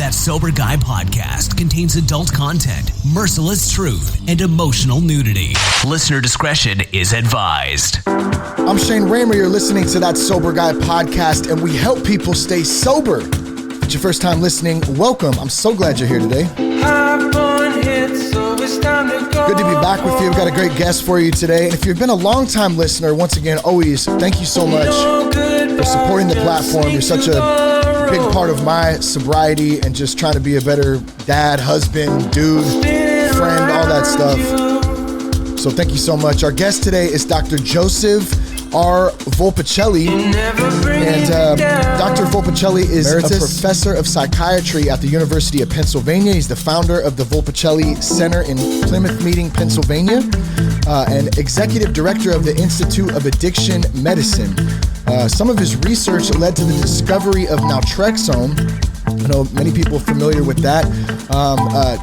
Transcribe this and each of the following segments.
That Sober Guy podcast contains adult content, merciless truth, and emotional nudity. Listener discretion is advised. I'm Shane Raymer. You're listening to That Sober Guy podcast, and we help people stay sober. If it's your first time listening, welcome. I'm so glad you're here today. Good to be back with you. We've got a great guest for you today. And if you've been a long-time listener, once again, always, thank you so much for supporting the platform. You're such a big part of my sobriety and just trying to be a better dad, husband, dude, friend, all that stuff. So thank you so much. Our guest today is Dr. Joseph R. Volpicelli, and Dr. Volpicelli is Emeritus Professor of Psychiatry at the University of Pennsylvania. He's the founder of the Volpicelli Center in Plymouth Meeting, Pennsylvania, and Executive Director of the Institute of Addiction Medicine. Some of his research led to the discovery of Naltrexone. I know many people are familiar with that,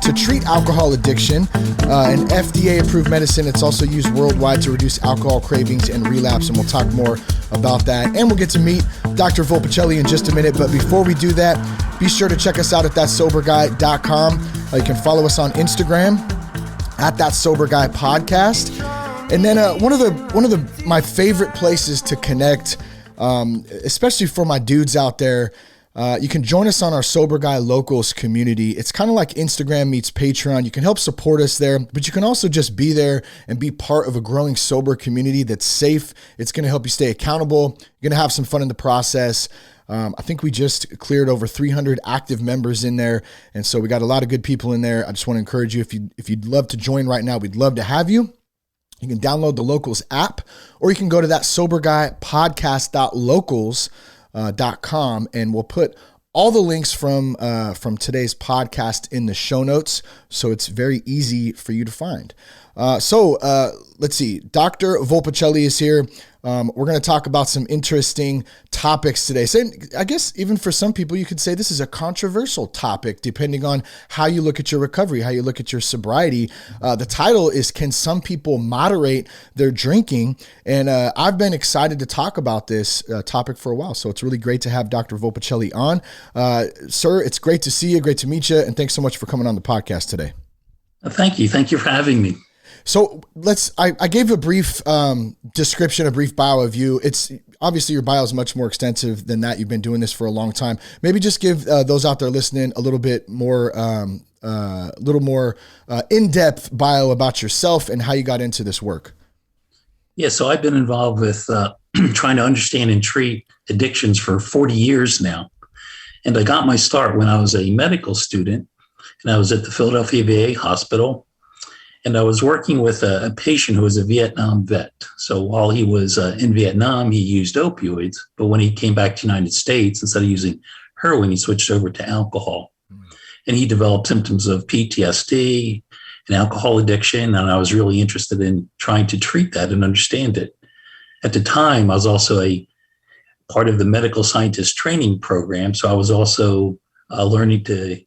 to treat alcohol addiction, an FDA-approved medicine. It's also used worldwide to reduce alcohol cravings and relapse, and we'll talk more about that. And we'll get to meet Dr. Volpicelli in just a minute, but before we do that, be sure to check us out at thatsoberguy.com. You can follow us on Instagram at That Sober Guy Podcast. And then one of my favorite places to connect, especially for my dudes out there, you can join us on our Sober Guy Locals community. It's kind of like Instagram meets Patreon. You can help support us there, but you can also just be there and be part of a growing sober community that's safe. It's going to help you stay accountable. You're going to have some fun in the process. I think we just cleared over 300 active members in there, and so we got a lot of good people in there. I just want to encourage you, if you'd love to join right now, we'd love to have you. You can download the Locals app, or you can go to that soberguypodcast.locals.com, and we'll put all the links from today's podcast in the show notes, so it's very easy for you to find. So let's see. Dr. Volpicelli is here. We're going to talk about some interesting topics today. So I guess even for some people, you could say this is a controversial topic, depending on how you look at your recovery, how you look at your sobriety. The title is, Can Some People Moderate Their Drinking? And I've been excited to talk about this topic for a while. So it's really great to have Dr. Volpicelli on. Sir, it's great to see you. Great to meet you. And thanks so much for coming on the podcast today. Thank you. Thank you for having me. So I gave a brief description, a brief bio of you. It's obviously your bio is much more extensive than that. You've been doing this for a long time. Maybe just give those out there listening a little bit more, in-depth bio about yourself and how you got into this work. Yeah, so I've been involved with trying to understand and treat addictions for 40 years now. And I got my start when I was a medical student, and I was at the Philadelphia VA hospital. And I was working with a patient who was a Vietnam vet. So while he was in Vietnam, he used opioids. But when he came back to the United States, instead of using heroin, he switched over to alcohol. And he developed symptoms of PTSD and alcohol addiction. And I was really interested in trying to treat that and understand it. At the time, I was also a part of the medical scientist training program. So I was also learning to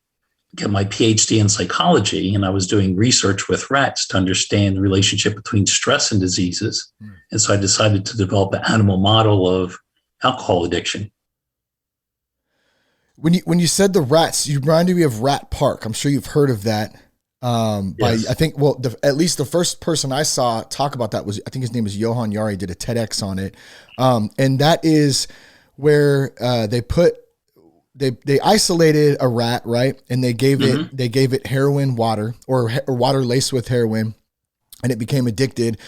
get my PhD in psychology, and I was doing research with rats to understand the relationship between stress and diseases. And so I decided to develop an animal model of alcohol addiction. When you said the rats, you reminded me of Rat Park. I'm sure you've heard of that. Yes. I think, at least the first person I saw talk about that was, I think his name is Johan Yari, did a TEDx on it. And that is where they isolated a rat, right? And they gave it heroin water or water laced with heroin, and it became addicted.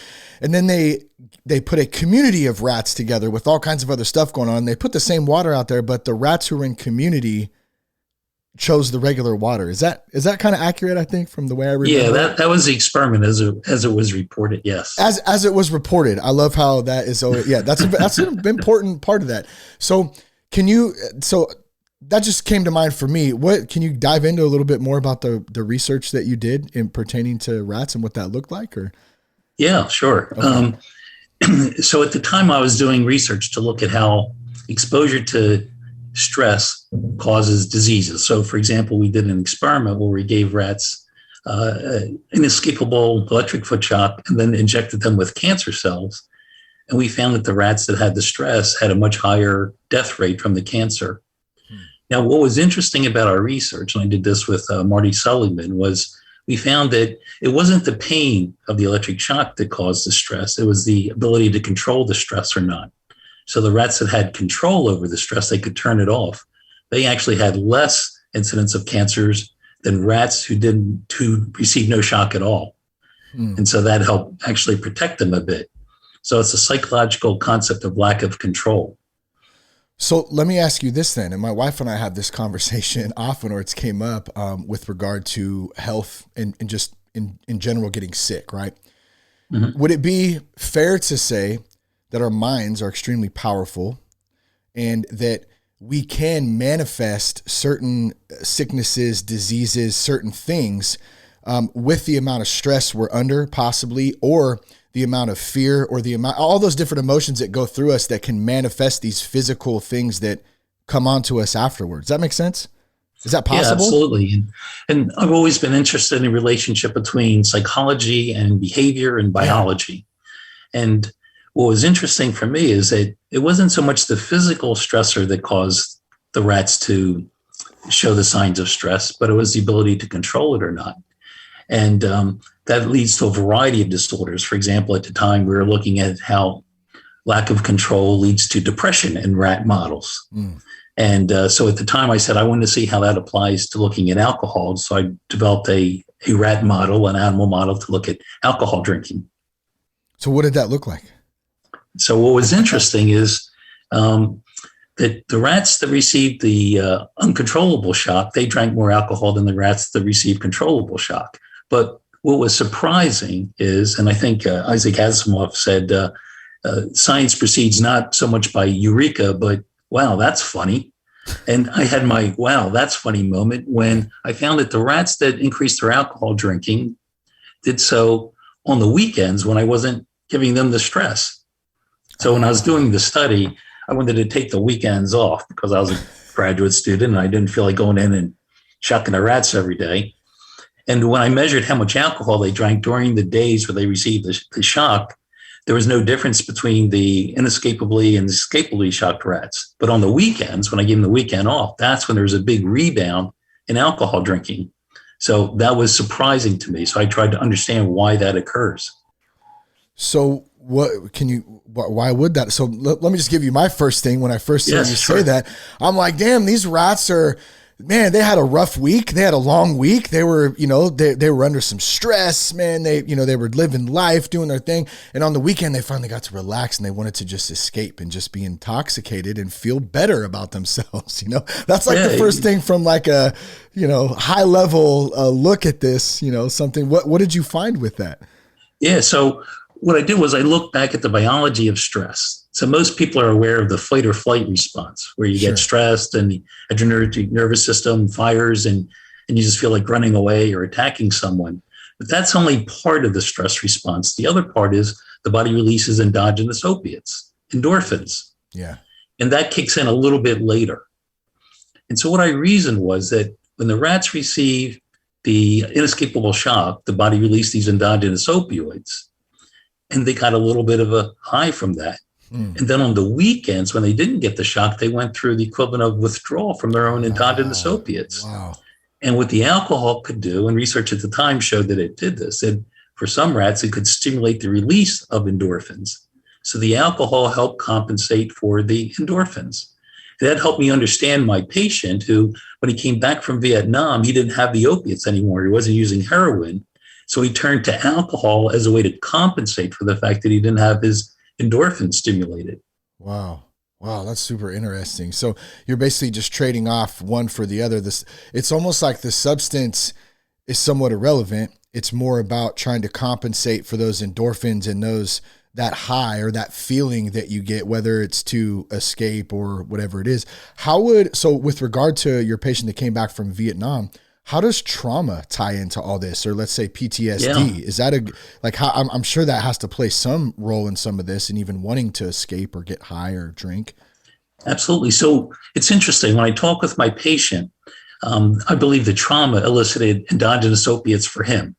And then they put a community of rats together with all kinds of other stuff going on. They put the same water out there, but the rats who were in community chose the regular water. Is that kind of accurate? I think from the way I remember. Yeah, that was the experiment as it was reported. Yes, as it was reported. I love how that is. So yeah, that's an important part of that. So that just came to mind for me. What can you dive into a little bit more about the research that you did in pertaining to rats and what that looked like? Or yeah, sure. Okay. So at the time, I was doing research to look at how exposure to stress causes diseases. So, for example, we did an experiment where we gave rats inescapable electric foot shock and then injected them with cancer cells. And we found that the rats that had the stress had a much higher death rate from the cancer. Now, what was interesting about our research, and I did this with Marty Sullivan, was we found that it wasn't the pain of the electric shock that caused the stress. It was the ability to control the stress or not. So the rats that had control over the stress, they could turn it off. They actually had less incidence of cancers than rats who received no shock at all. And so that helped actually protect them a bit. So it's a psychological concept of lack of control. So let me ask you this then, and my wife and I have this conversation often, or it's came up with regard to health and just in general getting sick, right? Mm-hmm. Would it be fair to say that our minds are extremely powerful and that we can manifest certain sicknesses, diseases, certain things with the amount of stress we're under, possibly, or the amount of fear, or all those different emotions that go through us that can manifest these physical things that come onto us afterwards? Does that make sense? Is that possible? Yeah, absolutely. And I've always been interested in the relationship between psychology and behavior and biology. Yeah. And what was interesting for me is that it wasn't so much the physical stressor that caused the rats to show the signs of stress, but it was the ability to control it or not. And that leads to a variety of disorders. For example, at the time, we were looking at how lack of control leads to depression in rat models. And so at the time, I said I wanted to see how that applies to looking at alcohol. So I developed a rat model, an animal model, to look at alcohol drinking. So what did that look like? So what was interesting is that the rats that received the uncontrollable shock, they drank more alcohol than the rats that received controllable shock. But what was surprising is, and I think Isaac Asimov said, science proceeds not so much by eureka, but wow, that's funny. And I had my wow, that's funny moment when I found that the rats that increased their alcohol drinking did so on the weekends when I wasn't giving them the stress. So when I was doing the study, I wanted to take the weekends off because I was a graduate student and I didn't feel like going in and shucking the rats every day. And when I measured how much alcohol they drank during the days where they received the shock, there was no difference between the inescapably and escapably shocked rats. But on the weekends, when I gave them the weekend off, that's when there was a big rebound in alcohol drinking. So that was surprising to me. So I tried to understand why that occurs. So why would that? So let me just give you my first thing. When I first heard you say that, I'm like, damn, these rats man, they had a rough week. They had a long week. They were, they were under some stress, man. They were living life, doing their thing. And on the weekend, they finally got to relax and they wanted to just escape and just be intoxicated and feel better about themselves. That's like the first thing from like a, high level look at this, something. What did you find with that? Yeah. So what I did was I looked back at the biology of stress. So most people are aware of the fight or flight response, where you get stressed and the adrenergic nervous system fires and you just feel like running away or attacking someone. But that's only part of the stress response. The other part is the body releases endogenous opiates, endorphins. Yeah. And that kicks in a little bit later. And so what I reasoned was that when the rats receive the inescapable shock, the body released these endogenous opioids, and they got a little bit of a high from that. And then on the weekends, when they didn't get the shock, they went through the equivalent of withdrawal from their own endogenous opiates. Wow. And what the alcohol could do, and research at the time showed that it did this, that for some rats, it could stimulate the release of endorphins. So the alcohol helped compensate for the endorphins. That helped me understand my patient who, when he came back from Vietnam, he didn't have the opiates anymore. He wasn't using heroin. So he turned to alcohol as a way to compensate for the fact that he didn't have his endorphin stimulated. Wow. That's super interesting. So you're basically just trading off one for the other. It's almost like the substance is somewhat irrelevant. It's more about trying to compensate for those endorphins and that high or that feeling that you get, whether it's to escape or whatever it is. So with regard to your patient that came back from Vietnam, how does trauma tie into all this? Or let's say PTSD, is that I'm sure that has to play some role in some of this and even wanting to escape or get high or drink. Absolutely. So it's interesting. When I talk with my patient, I believe the trauma elicited endogenous opiates for him.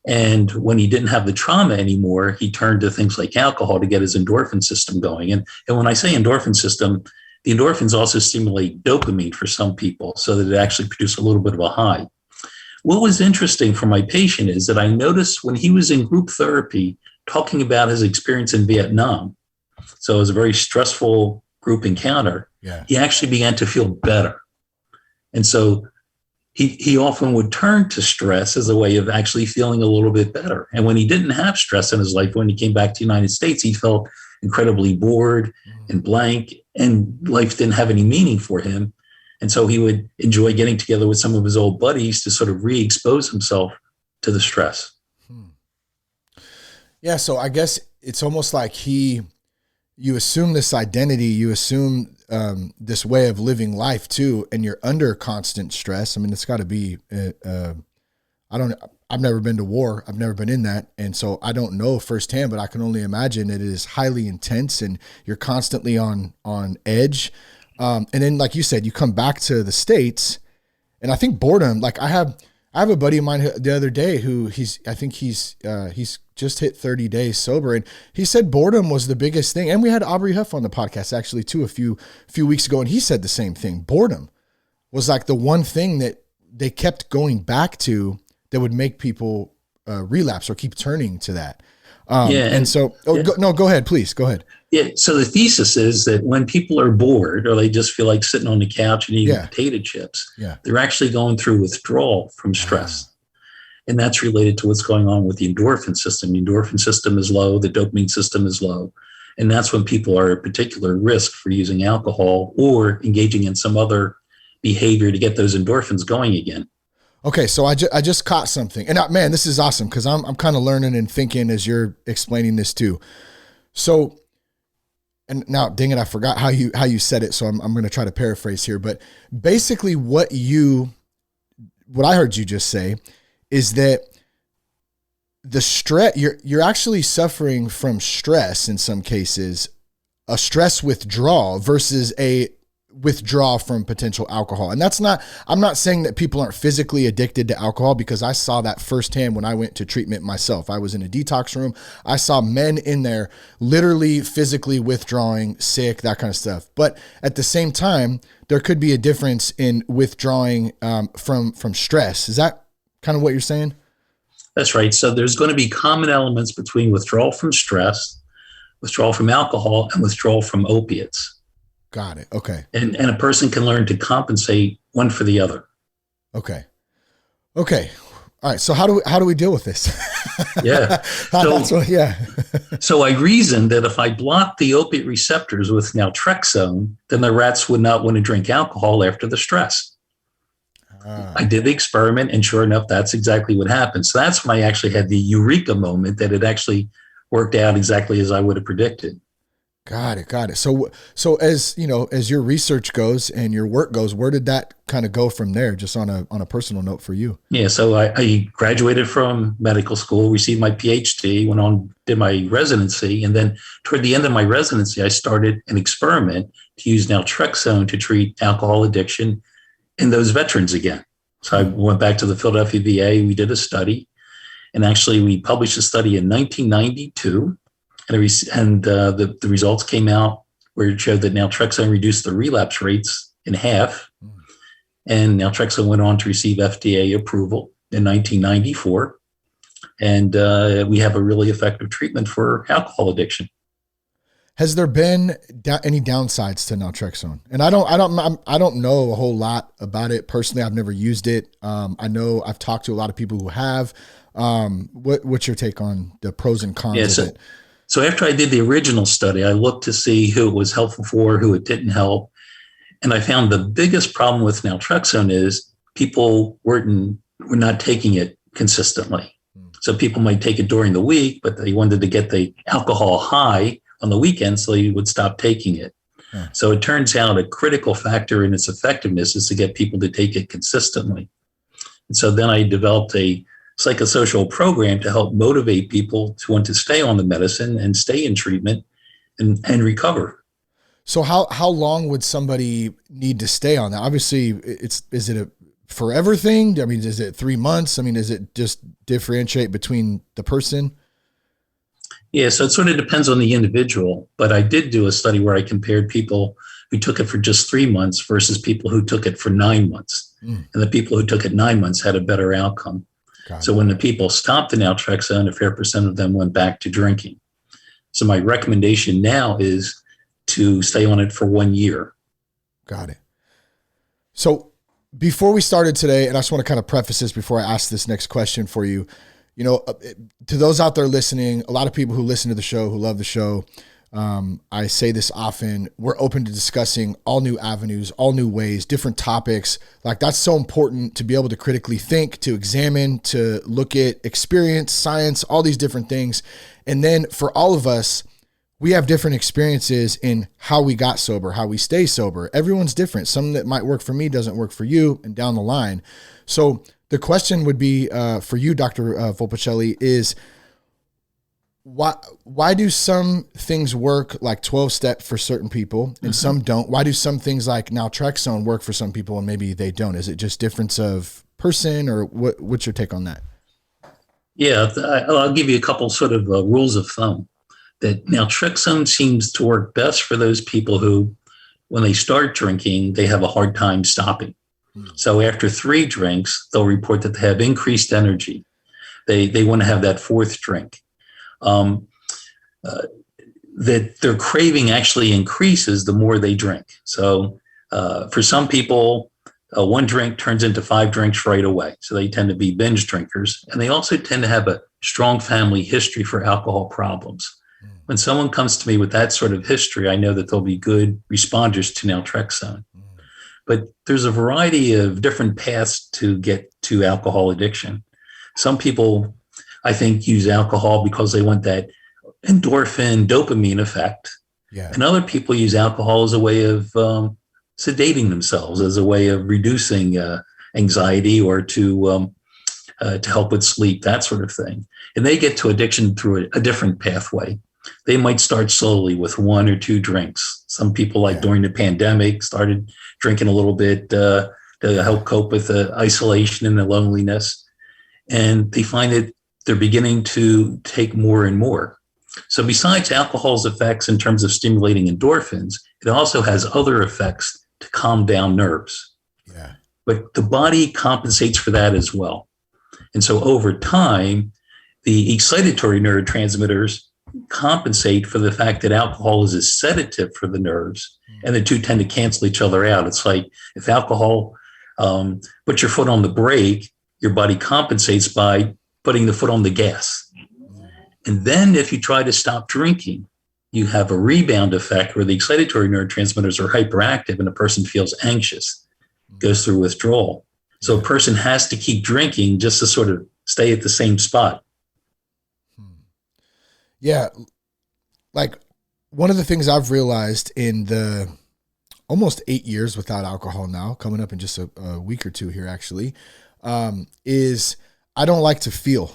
And when he didn't have the trauma anymore, he turned to things like alcohol to get his endorphin system going. And when I say endorphin system, the endorphins also stimulate dopamine for some people so that it actually produces a little bit of a high. What was interesting for my patient is that I noticed when he was in group therapy talking about his experience in Vietnam, so it was a very stressful group encounter, he actually began to feel better. And so he often would turn to stress as a way of actually feeling a little bit better. And when he didn't have stress in his life, when he came back to the United States, he felt incredibly bored and blank, and life didn't have any meaning for him. And so he would enjoy getting together with some of his old buddies to sort of re-expose himself to the stress. Yeah. So I guess it's almost like you assume this identity, you assume this way of living life too, and you're under constant stress. I mean, it's got to be, I've never been to war. I've never been in that. And so I don't know firsthand, but I can only imagine it is highly intense and you're constantly on edge. And then, like you said, you come back to the States, and I think boredom, like I have a buddy of mine the other day who he's just hit 30 days sober. And he said boredom was the biggest thing. And we had Aubrey Huff on the podcast actually too, a few weeks ago. And he said the same thing. Boredom was like the one thing that they kept going back to that would make people relapse or keep turning to that. And so, go ahead, please. Go ahead. Yeah. So the thesis is that when people are bored or they just feel like sitting on the couch and eating potato chips, they're actually going through withdrawal from stress. And that's related to what's going on with the endorphin system. The endorphin system is low. The dopamine system is low. And that's when people are at particular risk for using alcohol or engaging in some other behavior to get those endorphins going again. Okay, so I just caught something, and man, this is awesome because I'm kind of learning and thinking as you're explaining this too. So, and now, dang it, I forgot how you said it, so I'm going to try to paraphrase here. But basically, what I heard you just say is that the stress you're actually suffering from stress in some cases, a stress withdrawal versus a withdraw from potential alcohol. And I'm not saying that people aren't physically addicted to alcohol, because I saw that firsthand when I went to treatment myself. I was in a detox room. I saw men in there literally physically withdrawing, sick, that kind of stuff. But at the same time, there could be a difference in withdrawing from stress. Is that kind of what you're saying? That's right. So there's going to be common elements between withdrawal from stress, withdrawal from alcohol, and withdrawal from opiates. Got it. Okay. And a person can learn to compensate one for the other. Okay. All right. So how do we deal with this? Yeah. So I reasoned that if I block the opiate receptors with naltrexone, then the rats would not want to drink alcohol after the stress. I did the experiment, and sure enough, that's exactly what happened. So that's when I actually had the eureka moment that it actually worked out exactly as I would have predicted. Got it. So as you know, as your research goes and your work goes, where did that kind of go from there? Just on a personal note for you. Yeah. So I graduated from medical school, received my PhD, went on, did my residency. And then toward the end of my residency, I started an experiment to use naltrexone to treat alcohol addiction in those veterans again. So I went back to the Philadelphia VA. We did a study, and actually we published a study in 1992. And the results came out where it showed that naltrexone reduced the relapse rates in half. And naltrexone went on to receive FDA approval in 1994. And we have a really effective treatment for alcohol addiction. Has there been any downsides to naltrexone? And I don't know a whole lot about it personally. I've never used it. I know I've talked to a lot of people who have. What's your take on the pros and cons of it? So after I did the original study, I looked to see who it was helpful for, who it didn't help. And I found the biggest problem with naltrexone is people were not taking it consistently. So people might take it during the week, but they wanted to get the alcohol high on the weekend, so you would stop taking it. So it turns out a critical factor in its effectiveness is to get people to take it consistently. And so then I developed a psychosocial program to help motivate people to want to stay on the medicine and stay in treatment and recover. So how long would somebody need to stay on that? Obviously, is it a forever thing? I mean, is it 3 months? I mean, is it just differentiate between the person? Yeah, so it sort of depends on the individual. But I did do a study where I compared people who took it for just 3 months versus people who took it for 9 months. And the people who took it 9 months had a better outcome. So when the people stopped the naltrexone, a fair percent of them went back to drinking. So my recommendation now is to stay on it for 1 year. Got it. So before we started today, and I just want to kind of preface this before I ask this next question for you, you know, to those out there listening, a lot of people who listen to the show, who love the show, I say this often, we're open to discussing all new avenues, all new ways, different topics. Like that's so important to be able to critically think, to examine, to look at experience, science, all these different things. And then for all of us, we have different experiences in how we got sober, how we stay sober. Everyone's different. Something that might work for me doesn't work for you, and down the line. So the question would be for you, Dr. Volpicelli, is why do some things work like 12-step for certain people and some don't? Why do some things like naltrexone work for some people and maybe they don't? Is it just difference of person, or what's your take on that? Yeah, I'll give you a couple sort of rules of thumb. That naltrexone seems to work best for those people who, when they start drinking, they have a hard time stopping. So after 3 drinks, they'll report that they have increased energy. They want to have that 4th drink. That their craving actually increases the more they drink. So for some people, 1 drink turns into 5 drinks right away. So they tend to be binge drinkers. And they also tend to have a strong family history for alcohol problems. When someone comes to me with that sort of history, I know that they'll be good responders to naltrexone. But there's a variety of different paths to get to alcohol addiction. Some people, I think, use alcohol because they want that endorphin, dopamine effect. Yeah. And other people use alcohol as a way of sedating themselves, as a way of reducing anxiety, or to help with sleep, that sort of thing. And they get to addiction through a different pathway. They might start slowly with 1 or 2 drinks. Some people, like during the pandemic, started drinking a little bit to help cope with the isolation and the loneliness. And they find that they're beginning to take more and more. So besides alcohol's effects in terms of stimulating endorphins, it also has other effects to calm down nerves. Yeah. But the body compensates for that as well. And so over time, the excitatory neurotransmitters compensate for the fact that alcohol is a sedative for the nerves, and the two tend to cancel each other out. It's like if alcohol puts your foot on the brake, your body compensates by putting the foot on the gas. And then if you try to stop drinking, you have a rebound effect where the excitatory neurotransmitters are hyperactive and a person feels anxious, goes through withdrawal. So a person has to keep drinking just to sort of stay at the same spot. Yeah. Like one of the things I've realized in the almost 8 years without alcohol now, coming up in just a week or 2 here actually, is I don't like to feel.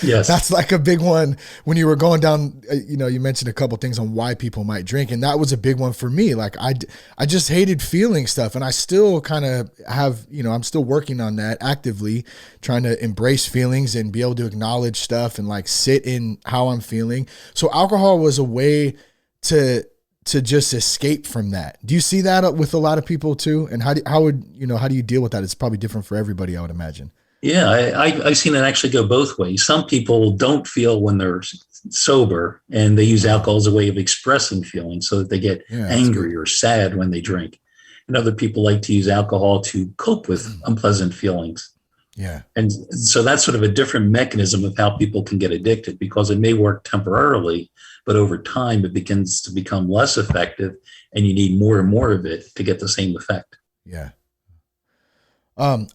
Yes. That's like a big one when you were going down, you mentioned a couple things on why people might drink. And that was a big one for me. Like I just hated feeling stuff, and I still kind of have, I'm still working on that actively, trying to embrace feelings and be able to acknowledge stuff and like sit in how I'm feeling. So alcohol was a way to just escape from that. Do you see that with a lot of people too? And how do you deal with that? It's probably different for everybody, I would imagine. Yeah, I've seen it actually go both ways. Some people don't feel when they're sober, and they use alcohol as a way of expressing feelings so that they get angry or sad when they drink. And other people like to use alcohol to cope with unpleasant feelings. Yeah. And so that's sort of a different mechanism of how people can get addicted, because it may work temporarily, but over time it begins to become less effective, and you need more and more of it to get the same effect. Yeah.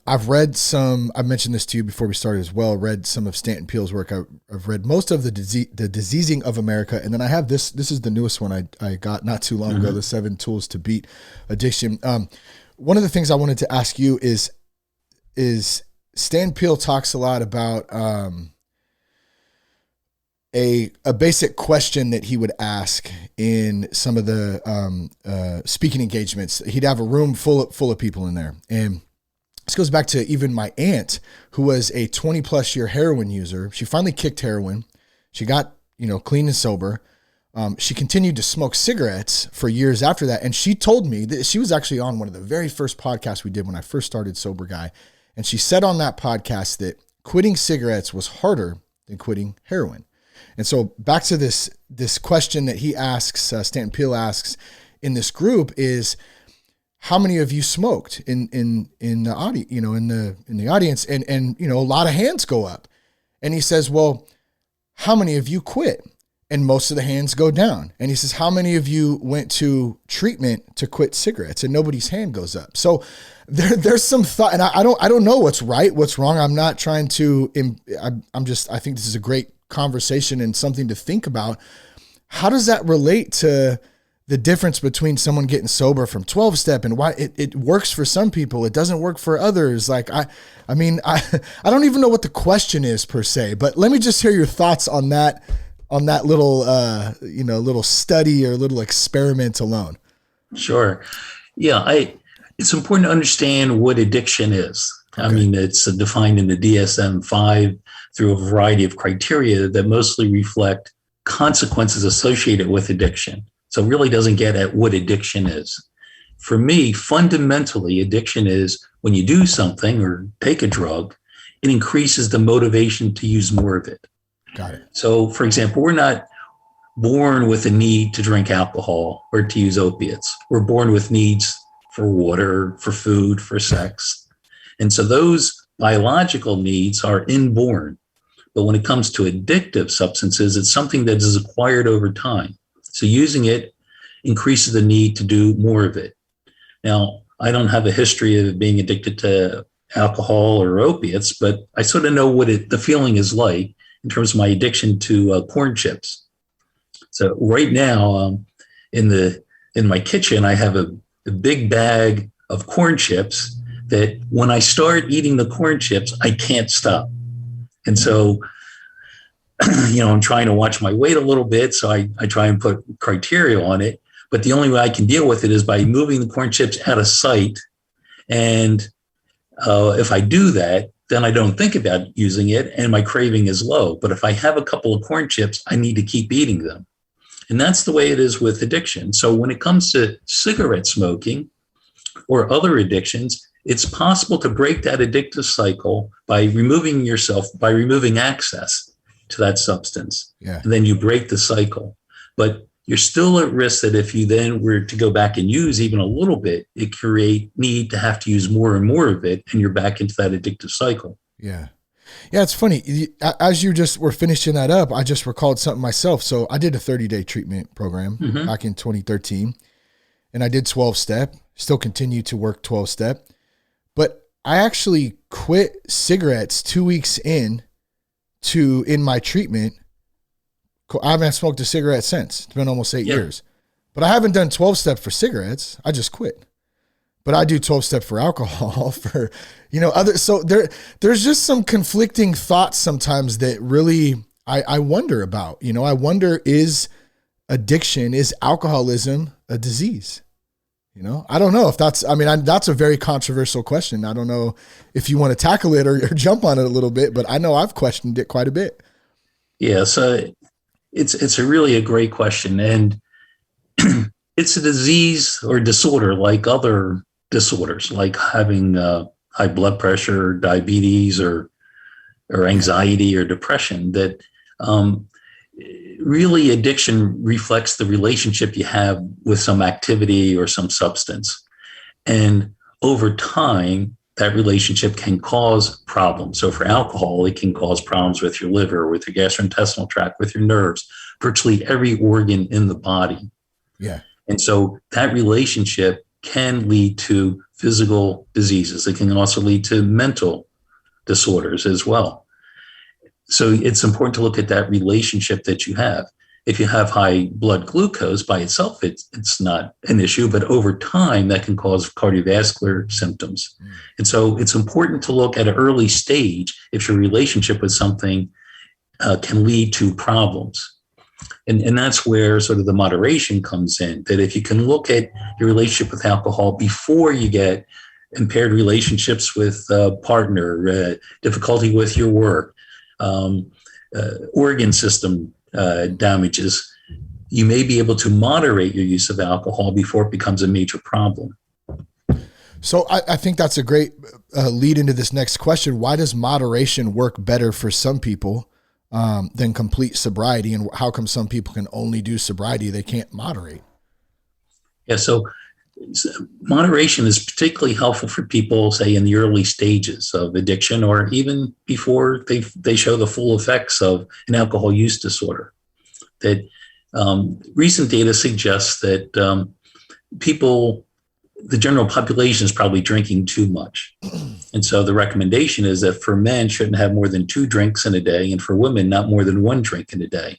I've read I mentioned this to you before we started as well, read some of Stanton Peele's work. I've read most of the Diseasing of America. And then I have this is the newest one I got not too long ago, the 7 Tools to Beat Addiction. One of the things I wanted to ask you is Stan Peele talks a lot about, a basic question that he would ask in some of the, speaking engagements. He'd have a room full of people in there, and this goes back to even my aunt, who was a 20 plus year heroin user. She finally kicked heroin. She got, clean and sober. she continued to smoke cigarettes for years after that. And she told me that she was actually on one of the very first podcasts we did when I first started Sober Guy. And she said on that podcast that quitting cigarettes was harder than quitting heroin. And so back to this question that he asks, Stanton Peele asks in this group is, how many of you smoked in the audience, in the audience? And a lot of hands go up. And he says, well, how many of you quit? And most of the hands go down. And he says, how many of you went to treatment to quit cigarettes? And nobody's hand goes up. So there's some thought, and I don't know what's right, what's wrong. I'm not trying to, I think this is a great conversation and something to think about. How does that relate to the difference between someone getting sober from 12-step and why it works for some people, it doesn't work for others? Like, I don't even know what the question is per se, but let me just hear your thoughts on that little, little study or little experiment alone. Sure. Yeah. It's important to understand what addiction is. Okay. I mean, it's defined in the DSM-5 through a variety of criteria that mostly reflect consequences associated with addiction. So it really doesn't get at what addiction is. For me, fundamentally, addiction is when you do something or take a drug, it increases the motivation to use more of it. Got it. So, for example, we're not born with a need to drink alcohol or to use opiates. We're born with needs for water, for food, for sex. And so those biological needs are inborn. But when it comes to addictive substances, it's something that is acquired over time. So using it increases the need to do more of it. Now, I don't have a history of being addicted to alcohol or opiates, but I sort of know what the feeling is like in terms of my addiction to corn chips. So right now, in my kitchen, I have a big bag of corn chips that when I start eating the corn chips, I can't stop. And so I'm trying to watch my weight a little bit. So I try and put criteria on it. But the only way I can deal with it is by moving the corn chips out of sight. And if I do that, then I don't think about using it and my craving is low. But if I have a couple of corn chips, I need to keep eating them. And that's the way it is with addiction. So when it comes to cigarette smoking or other addictions, it's possible to break that addictive cycle by removing access to that substance. Yeah. And then you break the cycle. But you're still at risk that if you then were to go back and use even a little bit, it create need to have to use more and more of it, and you're back into that addictive cycle. Yeah. Yeah, it's funny. As you just were finishing that up, I just recalled something myself. So I did a 30-day treatment program back in 2013, and I did 12-step, still continue to work 12-step. But I actually quit cigarettes 2 weeks in my treatment. I haven't smoked a cigarette since. It's been almost 8 years. But I haven't done 12-step for cigarettes. I just quit. But I do 12-step for alcohol, for, other. So there's just some conflicting thoughts sometimes that really I wonder about. I wonder, is alcoholism a disease? I don't know if that's a very controversial question. I don't know if you want to tackle it or jump on it a little bit, but I know I've questioned it quite a bit. Yeah. So it's a great question. And it's a disease or disorder like other disorders, like having high blood pressure, diabetes, or anxiety or depression, that really addiction reflects the relationship you have with some activity or some substance. And over time, that relationship can cause problems. So for alcohol, it can cause problems with your liver, with your gastrointestinal tract, with your nerves, virtually every organ in the body. Yeah. And so that relationship can lead to physical diseases. It can also lead to mental disorders as well. So it's important to look at that relationship that you have. If you have high blood glucose by itself, it's not an issue, but over time that can cause cardiovascular symptoms. And so it's important to look at an early stage if your relationship with something can lead to problems. And that's where sort of the moderation comes in, that if you can look at your relationship with alcohol before you get impaired relationships with a partner, difficulty with your work, organ system damages, you may be able to moderate your use of alcohol before it becomes a major problem. So I think that's a great lead into this next question. Why does moderation work better for some people than complete sobriety? And how come some people can only do sobriety? They can't moderate. Yeah, so moderation is particularly helpful for people, say, in the early stages of addiction or even before they show the full effects of an alcohol use disorder. That recent data suggests that the general population is probably drinking too much. And so the recommendation is that for men shouldn't have more than 2 drinks in a day, and for women, not more than 1 drink in a day.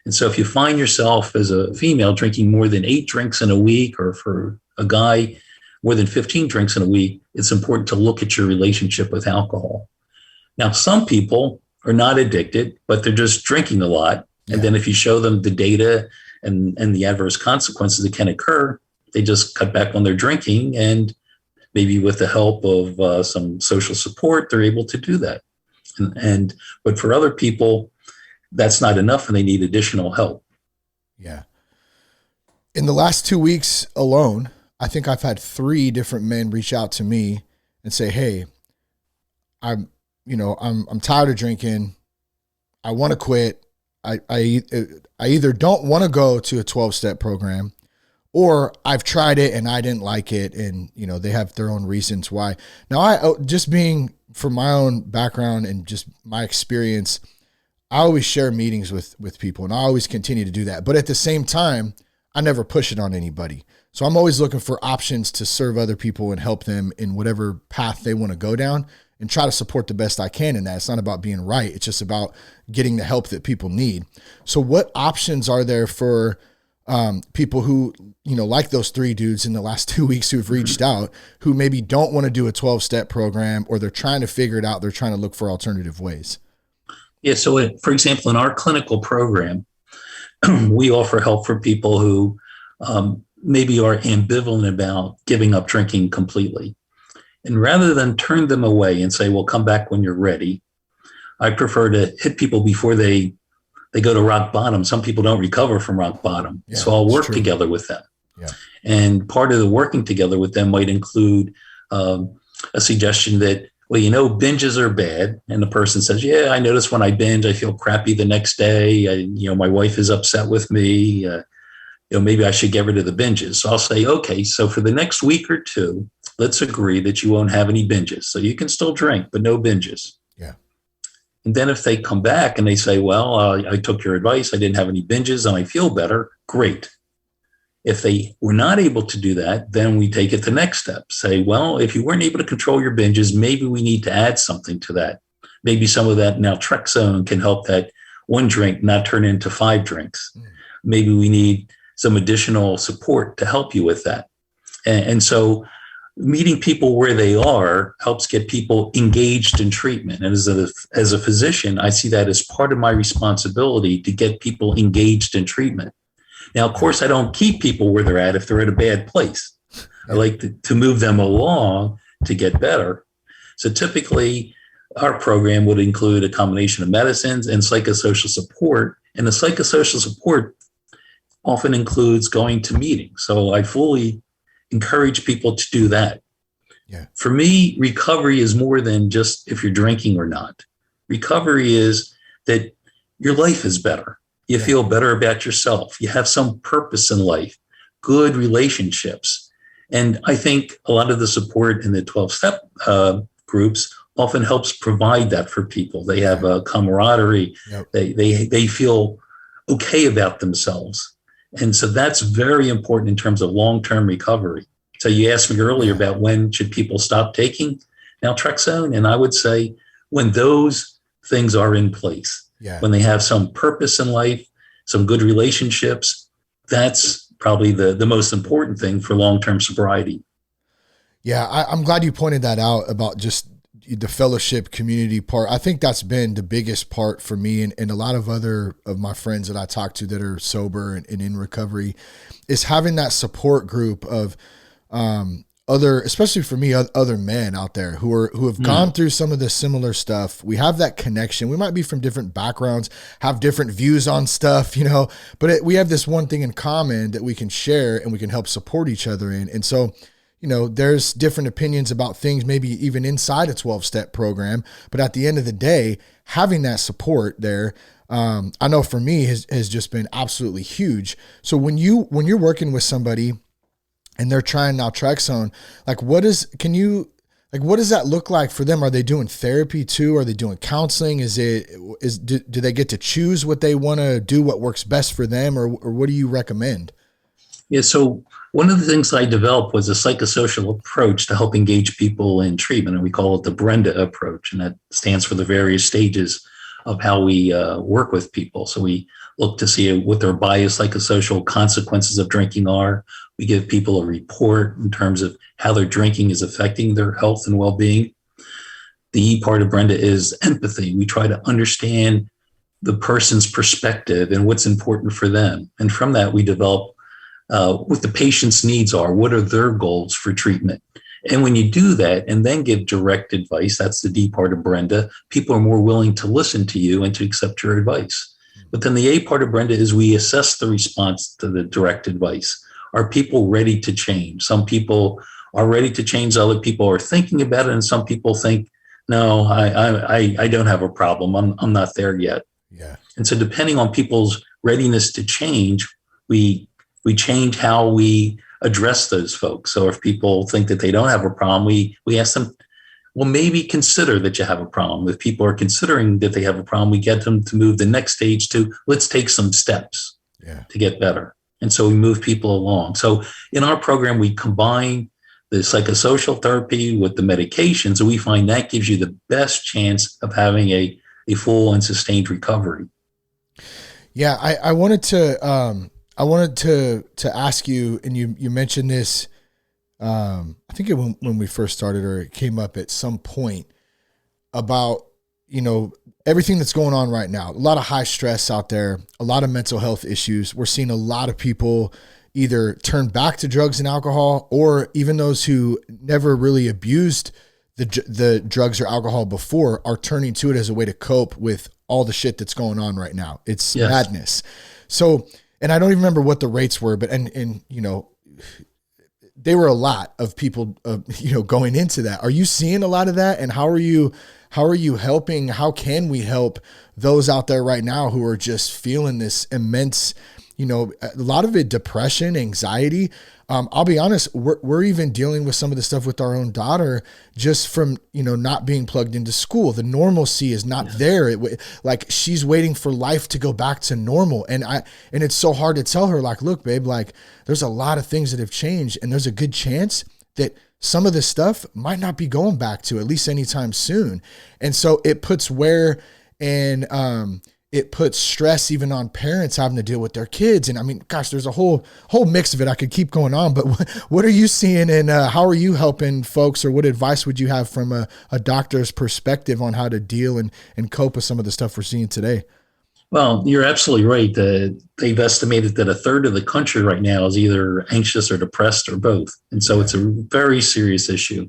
And so if you find yourself as a female drinking more than 8 drinks in a week, or for a guy, more than 15 drinks in a week, it's important to look at your relationship with alcohol. Now, some people are not addicted, but they're just drinking a lot. And then if you show them the data and the adverse consequences that can occur, they just cut back on their drinking, and maybe with the help of some social support, they're able to do that. But for other people, that's not enough, and they need additional help. Yeah. In the last 2 weeks alone, I think I've had 3 different men reach out to me and say, "Hey, I'm tired of drinking. I want to quit. I either don't want to go to a 12-step program, or I've tried it and I didn't like it." And, they have their own reasons why. Now, just being from my own background and just my experience, I always share meetings with people, and I always continue to do that. But at the same time, I never push it on anybody. So I'm always looking for options to serve other people and help them in whatever path they want to go down, and try to support the best I can in that. It's not about being right. It's just about getting the help that people need. So what options are there for people who, like those 3 dudes in the last 2 weeks who've reached out, who maybe don't want to do a 12-step program, or they're trying to figure it out. They're trying to look for alternative ways. Yeah. So for example, in our clinical program, we offer help for people who maybe are ambivalent about giving up drinking completely. And rather than turn them away and say, "Well, come back when you're ready," I prefer to hit people before they go to rock bottom. Some people don't recover from rock bottom. Yeah, so I'll work together with them. Yeah. And part of the working together with them might include a suggestion that, "Well, binges are bad." And the person says, "Yeah, I notice when I binge, I feel crappy the next day. My wife is upset with me. Maybe I should get rid of the binges." So I'll say, "Okay, so for the next week or 2, let's agree that you won't have any binges. So you can still drink, but no binges." Yeah. And then if they come back and they say, "Well, I took your advice, I didn't have any binges, and I feel better," great. If they were not able to do that, then we take it the next step. Say, "Well, if you weren't able to control your binges, maybe we need to add something to that. Maybe some of that Naltrexone can help that 1 drink not turn into 5 drinks. Maybe we need some additional support to help you with that." And so meeting people where they are helps get people engaged in treatment. And as a physician, I see that as part of my responsibility to get people engaged in treatment. Now, of course, I don't keep people where they're at if they're at a bad place. I like to move them along to get better. So typically, our program would include a combination of medicines and psychosocial support. And the psychosocial support often includes going to meetings. So I fully encourage people to do that. Yeah. For me, recovery is more than just if you're drinking or not. Recovery is that your life is better. You feel better about yourself. You have some purpose in life, good relationships. And I think a lot of the support in the 12-step groups often helps provide that for people. They have a camaraderie. Yep. They feel okay about themselves. And so that's very important in terms of long-term recovery. So you asked me earlier about when should people stop taking Naltrexone, and I would say when those things are in place, when they have some purpose in life, some good relationships, that's probably the most important thing for long-term sobriety. Yeah, I'm glad you pointed that out about just the fellowship community part. I think that's been the biggest part for me and a lot of other of my friends that I talk to that are sober and in recovery, is having that support group of especially for me, other men out there who have gone through some of the similar stuff. We have that connection. We might be from different backgrounds, have different views on stuff, but we have this one thing in common that we can share and we can help support each other in. And so, there's different opinions about things, maybe even inside a 12-step program. But at the end of the day, having that support there, I know for me has just been absolutely huge. So when you're working with somebody and they're trying naltrexone, what does that look like for them? Are they doing therapy too? Are they doing counseling? Do they get to choose what they want to do, what works best for them, or what do you recommend? Yeah. So one of the things I developed was a psychosocial approach to help engage people in treatment. And we call it the Brenda approach. And that stands for the various stages of how we work with people. So we look to see what their bias psychosocial consequences of drinking are. We give people a report in terms of how their drinking is affecting their health and well-being. The E part of Brenda is empathy. We try to understand the person's perspective and what's important for them. And from that, we develop what the patient's needs are. What are their goals for treatment? And when you do that and then give direct advice, that's the D part of Brenda, people are more willing to listen to you and to accept your advice. But then the A part of Brenda is we assess the response to the direct advice. Are people ready to change? Some people are ready to change. Other people are thinking about it. And some people think, no, I don't have a problem. I'm not there yet. Yeah. And so depending on people's readiness to change, we change how we address those folks. So if people think that they don't have a problem, we ask them, well, maybe consider that you have a problem. If people are considering that they have a problem, we get them to move the next stage to let's take some steps to get better. And so we move people along. So in our program, we combine the psychosocial therapy with the medications, and we find that gives you the best chance of having a full and sustained recovery. Yeah, I wanted to ask you, and you mentioned this, I think when we first started, or it came up at some point about, everything that's going on right now, a lot of high stress out there, a lot of mental health issues. We're seeing a lot of people either turn back to drugs and alcohol, or even those who never really abused the drugs or alcohol before are turning to it as a way to cope with all the shit that's going on right now. It's madness. So, and I don't even remember what the rates were, but, and they were a lot of people, going into that. Are you seeing a lot of that? And how are you helping? How can we help those out there right now who are just feeling this immense, a lot of it, depression, anxiety. I'll be honest, we're even dealing with some of the stuff with our own daughter just from, not being plugged into school. The normalcy is not there. Like she's waiting for life to go back to normal. And it's so hard to tell her, look, babe, there's a lot of things that have changed, and there's a good chance that some of this stuff might not be going back to at least anytime soon. And so it puts it puts stress even on parents having to deal with their kids. And I mean, gosh, there's a whole mix of it. I could keep going on, but what are you seeing, and how are you helping folks, or what advice would you have from a doctor's perspective on how to deal and cope with some of the stuff we're seeing today? Well, you're absolutely right. They've estimated that a third of the country right now is either anxious or depressed or both. And so it's a very serious issue.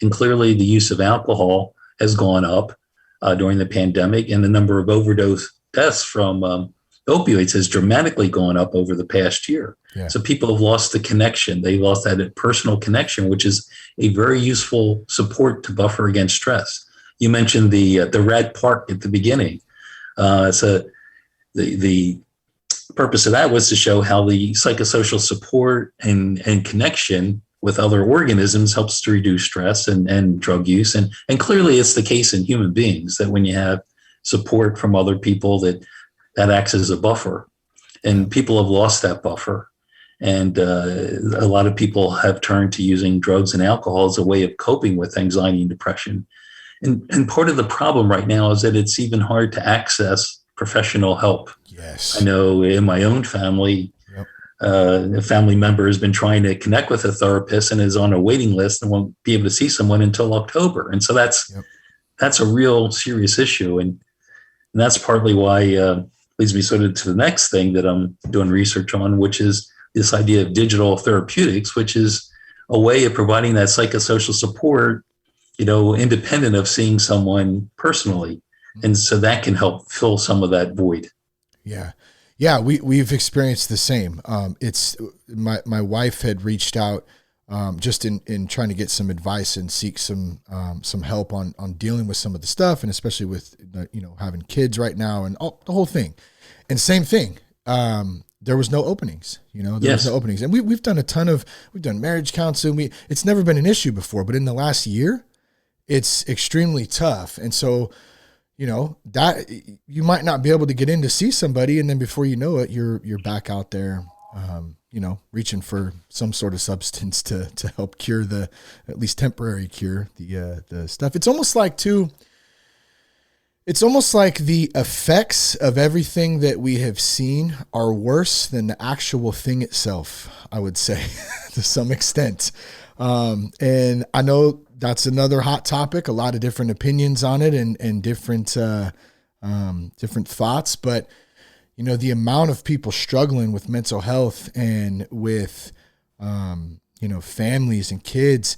And clearly the use of alcohol has gone up during the pandemic, and the number of overdose deaths from opioids has dramatically gone up over the past year. Yeah. So people have lost the connection. They lost that personal connection, which is a very useful support to buffer against stress. You mentioned the Rad Park at the beginning. The purpose of that was to show how the psychosocial support and connection with other organisms helps to reduce stress and drug use. And clearly it's the case in human beings that when you have support from other people, that acts as a buffer. And people have lost that buffer. And a lot of people have turned to using drugs and alcohol as a way of coping with anxiety and depression. And part of the problem right now is that it's even hard to access professional help. Yes. I know in my own family, a family member has been trying to connect with a therapist and is on a waiting list and won't be able to see someone until October. And so that's a real serious issue. And that's partly why leads me sort of to the next thing that I'm doing research on, which is this idea of digital therapeutics, which is a way of providing that psychosocial support, independent of seeing someone personally. And so that can help fill some of that void. Yeah. Yeah. We've experienced the same. It's my wife had reached out, just in trying to get some advice and seek some help on dealing with some of the stuff, and especially with, having kids right now and the whole thing. And same thing. There was no openings, was no openings. And we've done we've done marriage counseling. It's never been an issue before, but in the last year, it's extremely tough. And so, that you might not be able to get in to see somebody. And then before you know it, you're back out there, reaching for some sort of substance to help cure at least temporary cure the stuff. It's almost like the effects of everything that we have seen are worse than the actual thing itself, I would say, to some extent. And I know that's another hot topic, a lot of different opinions on it and different thoughts, but the amount of people struggling with mental health and with, families and kids,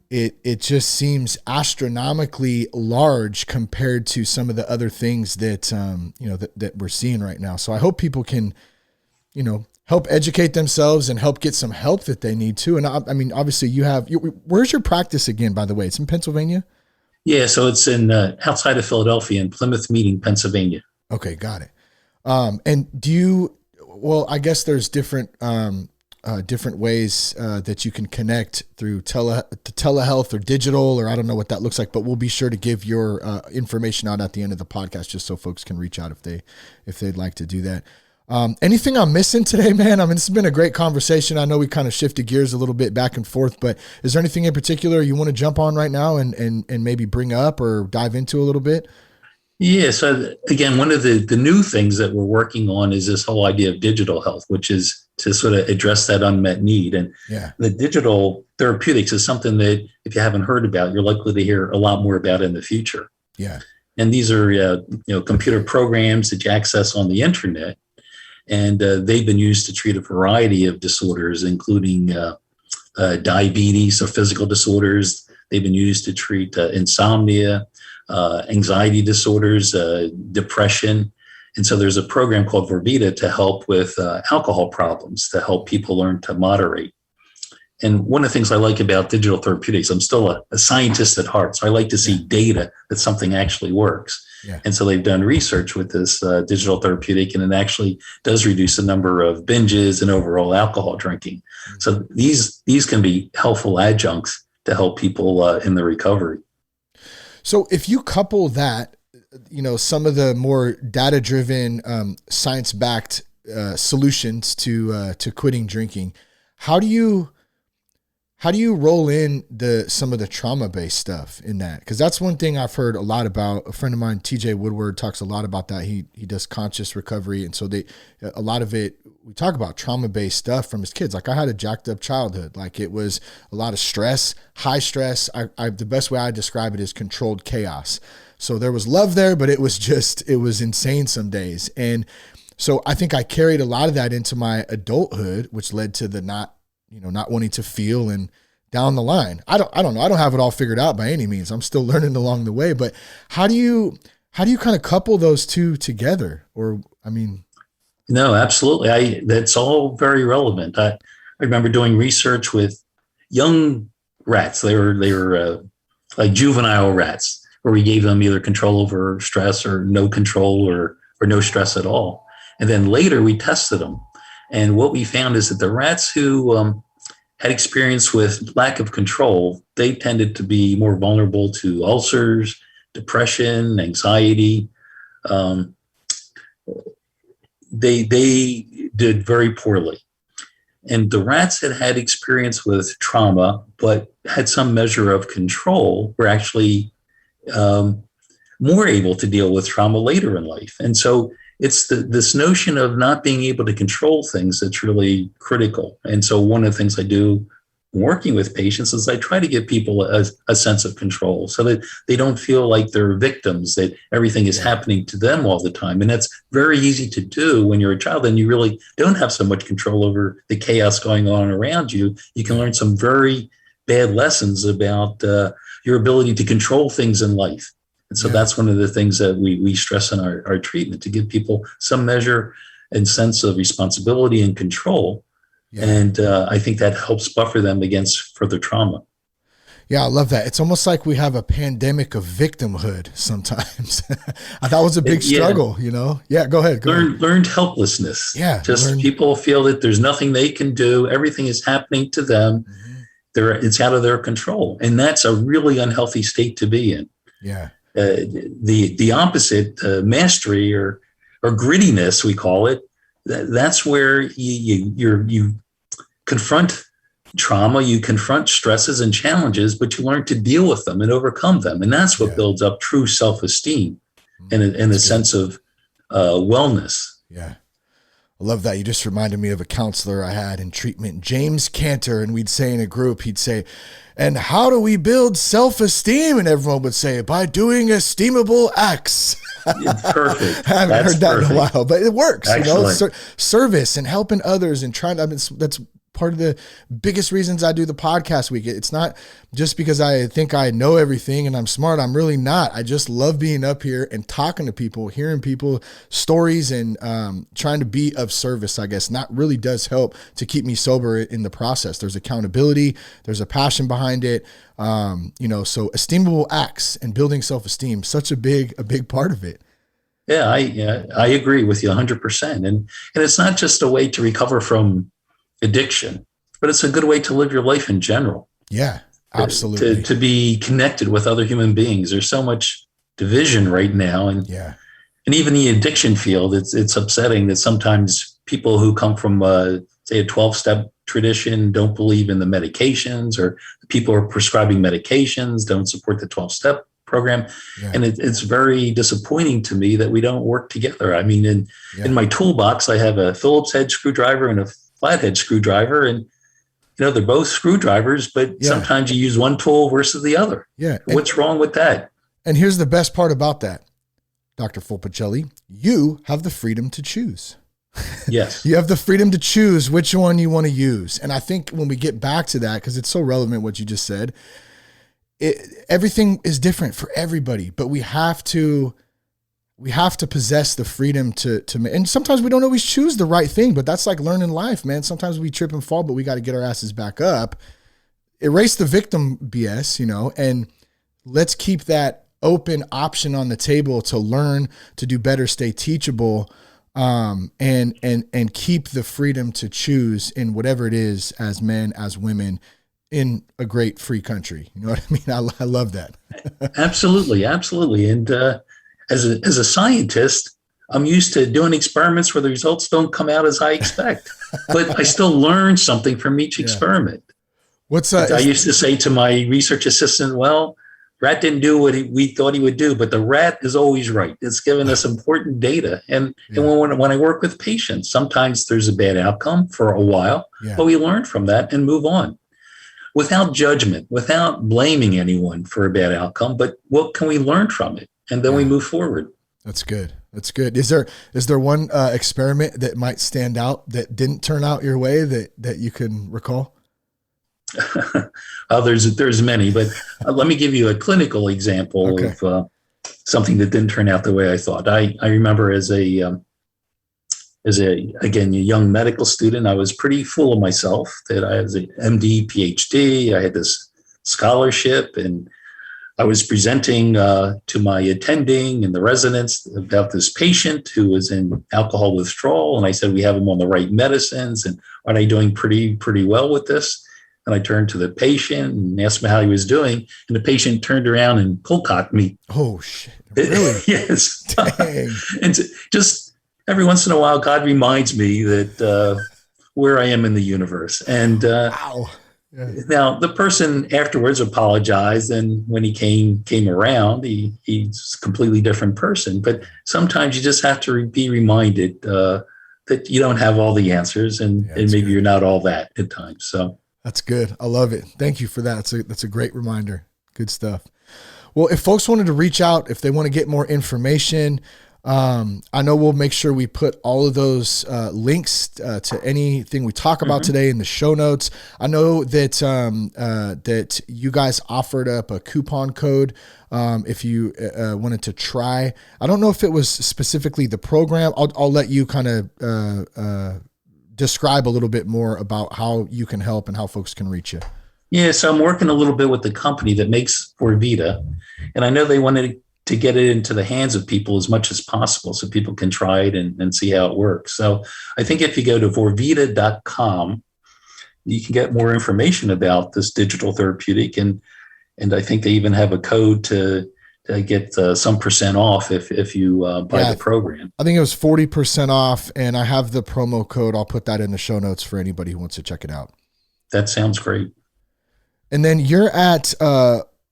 it just seems astronomically large compared to some of the other things that, that we're seeing right now. So I hope people can, help educate themselves and help get some help that they need to. And I mean, obviously where's your practice again, by the way? It's in Pennsylvania? Yeah. So it's in outside of Philadelphia in Plymouth Meeting, Pennsylvania. Okay. Got it. And I guess there's different ways that you can connect through telehealth or digital, or I don't know what that looks like, but we'll be sure to give your information out at the end of the podcast, just so folks can reach out if they'd like to do that. Anything I'm missing today, man? I mean, this has been a great conversation. I know we kind of shifted gears a little bit back and forth, but is there anything in particular you want to jump on right now and maybe bring up or dive into a little bit? Yeah. So again, one of the new things that we're working on is this whole idea of digital health, which is to sort of address that unmet need. And the digital therapeutics is something that if you haven't heard about, you're likely to hear a lot more about in the future. Yeah. And these are, computer programs that you access on the internet. And they've been used to treat a variety of disorders, including diabetes or physical disorders. They've been used to treat insomnia, anxiety disorders, depression. And so there's a program called Volpicelli to help with alcohol problems, to help people learn to moderate. And one of the things I like about digital therapeutics, I'm still a scientist at heart, so I like to see data that something actually works. Yeah. And so they've done research with this digital therapeutic, and it actually does reduce the number of binges and overall alcohol drinking. Mm-hmm. So these can be helpful adjuncts to help people in the recovery. So if you couple that, some of the more data-driven, science-backed solutions to quitting drinking, how do you roll in some of the trauma-based stuff in that? Because that's one thing I've heard a lot about. A friend of mine, TJ Woodward, talks a lot about that. He does conscious recovery, and so a lot of it, we talk about trauma-based stuff from his kids. Like I had a jacked up childhood. Like it was a lot of stress, high stress. The best way I describe it is controlled chaos. So there was love there, but it was insane some days. And so I think I carried a lot of that into my adulthood, which led to the not wanting to feel and down the line. I don't know. I don't have it all figured out by any means. I'm still learning along the way, but how do you kind of couple those two together? Or, I mean. No, absolutely. That's all very relevant. I remember doing research with young rats. They were like juvenile rats, where we gave them either control over stress or no control or no stress at all. And then later we tested them. And what we found is that the rats who had experience with lack of control, they tended to be more vulnerable to ulcers, depression, anxiety. They did very poorly. And the rats that had experience with trauma, but had some measure of control, were actually more able to deal with trauma later in life. And so it's this notion of not being able to control things that's really critical. And so one of the things I do working with patients is I try to give people a sense of control so that they don't feel like they're victims, that everything is happening to them all the time. And that's very easy to do when you're a child and you really don't have so much control over the chaos going on around you. You can learn some very bad lessons about your ability to control things in life. And so that's one of the things that we stress in our treatment, to give people some measure and sense of responsibility and control. Yeah. And I think that helps buffer them against further trauma. Yeah, I love that. It's almost like we have a pandemic of victimhood sometimes. I thought it was a big struggle, you know? Yeah, go ahead. Learned helplessness. Yeah. People feel that there's nothing they can do. Everything is happening to them. Mm-hmm. It's out of their control. And that's a really unhealthy state to be in. Yeah. The opposite, mastery or grittiness, we call it, that's where you confront trauma, you confront stresses and challenges, but you learn to deal with them and overcome them. And that's what builds up true self-esteem and a sense of wellness. Yeah. I love that. You just reminded me of a counselor I had in treatment, James Cantor, and we'd say in a group, he'd say, and how do we build self-esteem? And everyone would say, by doing esteemable acts. Perfect. I haven't heard that in a while, but it works. Excellent. You know, service and helping others and trying to, I mean, that's part of the biggest reasons I do the podcast week. It's not just because I think I know everything and I'm smart. I'm really not. I just love being up here and talking to people, hearing people stories, and trying to be of service, I guess. And that really does help to keep me sober in the process. There's accountability. There's a passion behind it. You know, so esteemable acts and building self-esteem, such a big part of it. Yeah, I agree with you 100%. And it's not just a way to recover from addiction, but it's a good way to live your life in general. Yeah, absolutely. To be connected with other human beings. There's so much division right now. And even the addiction field, it's upsetting that sometimes people who come from, say, a 12-step tradition don't believe in the medications, or people who are prescribing medications don't support the 12-step program. Yeah. And it's very disappointing to me that we don't work together. I mean, in my toolbox, I have a Phillips head screwdriver and a flathead screwdriver, and you know, they're both screwdrivers, but sometimes you use one tool versus the other. Yeah. What's wrong with that? And here's the best part about that, Dr. Volpicelli, you have the freedom to choose. Yes. You have the freedom to choose which one you want to use. And I think when we get back to that, because it's so relevant what you just said, everything is different for everybody, but we have to possess the freedom to, and sometimes we don't always choose the right thing, but that's like learning life, man. Sometimes we trip and fall, but we got to get our asses back up, erase the victim BS, you know, and let's keep that open option on the table to learn, to do better, stay teachable, and keep the freedom to choose in whatever it is, as men, as women, in a great free country. You know what I mean? I love that. Absolutely. Absolutely. And, as a scientist, I'm used to doing experiments where the results don't come out as I expect, but I still learn something from each experiment. I used to say to my research assistant, well, rat didn't do what we thought he would do, but the rat is always right. It's given us important data. And when I work with patients, sometimes there's a bad outcome for a while, but we learn from that and move on without judgment, without blaming anyone for a bad outcome. But what can we learn from it? And then we move forward. That's good. That's good. Is there one experiment that might stand out that didn't turn out your way that you can recall? There's many, but let me give you a clinical example of something that didn't turn out the way I thought. I remember as a young medical student, I was pretty full of myself that I was an MD, PhD. I had this scholarship, and I was presenting to my attending and the residents about this patient who was in alcohol withdrawal. And I said, we have him on the right medicines, and aren't I doing pretty well with this? And I turned to the patient and asked him how he was doing. And the patient turned around and cold-cocked me. Oh, shit. Really? Yes. Dang. And just every once in a while, God reminds me that where I am in the universe. And wow. Yeah. Now, the person afterwards apologized, and when he came around, he's a completely different person. But sometimes you just have to be reminded that you don't have all the answers, and maybe you're not all that at times. So That's good. I love it. Thank you for that. That's a great reminder. Good stuff. Well, if folks wanted to reach out, if they want to get more information, I know we'll make sure we put all of those links to anything we talk about today in the show notes. I know that that you guys offered up a coupon code if you wanted to try. I don't know if it was specifically the program. I'll let you kind of describe a little bit more about how you can help and how folks can reach you. Yeah, so I'm working a little bit with the company that makes Vorvita, and I know they wanted to get it into the hands of people as much as possible so people can try it and see how it works. So I think if you go to vorvita.com, you can get more information about this digital therapeutic. And I think they even have a code to get some % off if you buy the program. I think it was 40% off, and I have the promo code. I'll put that in the show notes for anybody who wants to check it out. That sounds great. And then you're at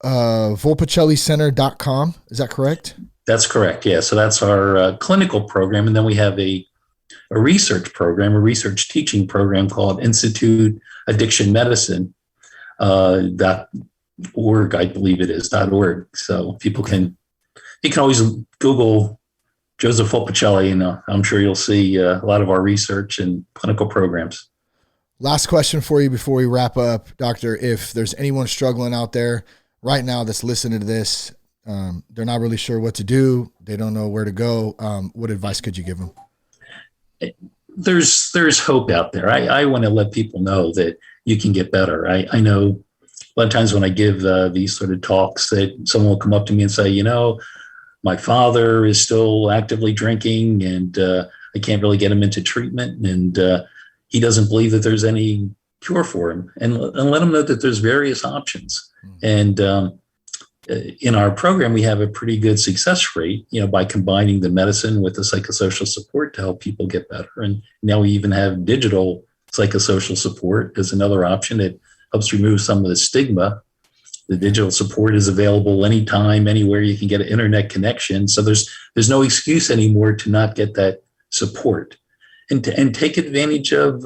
Volpicellicenter.com. Is that correct? That's correct. Yeah. So that's our clinical program. And then we have a research program, a research teaching program called Institute Addiction Medicine, .org, I believe it is, .org. So you can always Google Joseph Volpicelli, and I'm sure you'll see a lot of our research and clinical programs. Last question for you before we wrap up, Doctor. If there's anyone struggling out there right now that's listening to this, they're not really sure what to do, they don't know where to go, what advice could you give them? There's hope out there. I want to let people know that you can get better. I know a lot of times when I give these sort of talks that someone will come up to me and say, my father is still actively drinking and I can't really get him into treatment, and he doesn't believe that there's any cure for him, and let them know that there's various options. And in our program, we have a pretty good success rate, by combining the medicine with the psychosocial support to help people get better. And now we even have digital psychosocial support as another option. It helps remove some of the stigma. The digital support is available anytime, anywhere you can get an internet connection. So there's no excuse anymore to not get that support, and take advantage of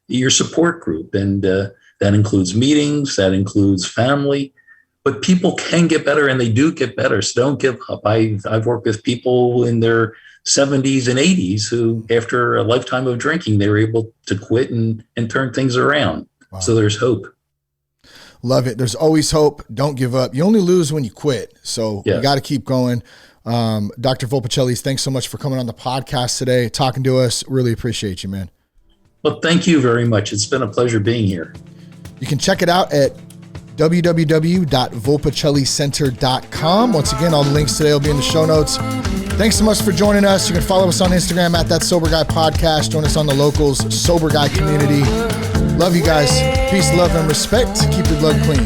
your support group. And that includes meetings, that includes family, but people can get better, and they do get better. So don't give up. I've worked with people in their 70s and 80s who, after a lifetime of drinking, they were able to quit and turn things around. Wow. So there's hope. Love it. There's always hope. Don't give up. You only lose when you quit. So you got to keep going. Dr. Volpicelli, thanks so much for coming on the podcast today, talking to us. Really appreciate you, man. Well, thank you very much. It's been a pleasure being here. You can check it out at www.volpicellicenter.com. Once again, all the links today will be in the show notes. Thanks so much for joining us. You can follow us on Instagram at That Sober Guy Podcast. Join us on the locals Sober Guy community. Love you guys. Peace, love, and respect. Keep your blood clean.